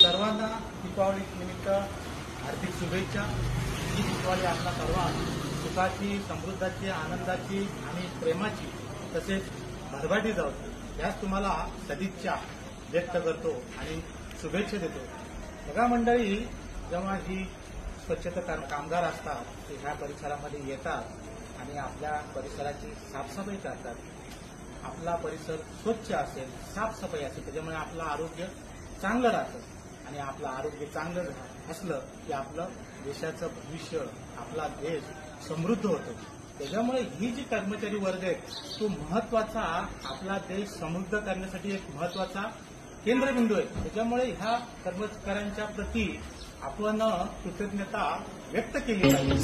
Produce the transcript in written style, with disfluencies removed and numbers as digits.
सर्वांना दीपावली निमित्त हार्दिक शुभेच्छा। ही दीपावली आपल्या सर्वांना सुखाची, समृद्धाची, आनंदाची आणि प्रेमाची तसेच भरभराटी जाऊ यास तुम्हाला सदिच्छा व्यक्त करतो आणि शुभेच्छा देतो। बघा मंडळी, जेव्हा ही स्वच्छता कामगार असतात ते ह्या परिसरामध्ये येतात आणि आपल्या परिसराची साफसफाई करतात। आपला परिसर स्वच्छ असेल, साफसफाई असेल, त्याच्यामुळे आपलं आरोग्य चांगलं राहतं आणि आपलं आरोग्य चांगलं असलं की आपलं देशाचं भविष्य, आपला देश समृद्ध होतो। त्याच्यामुळे ही जी कर्मचारी वर्ग आहे तो महत्वाचा, आपला देश समृद्ध करण्यासाठी एक महत्वाचा केंद्रबिंदू आहे। त्याच्यामुळे ह्या कर्मचाऱ्यांच्या प्रती आपण कृतज्ञता व्यक्त केली पाहिजे।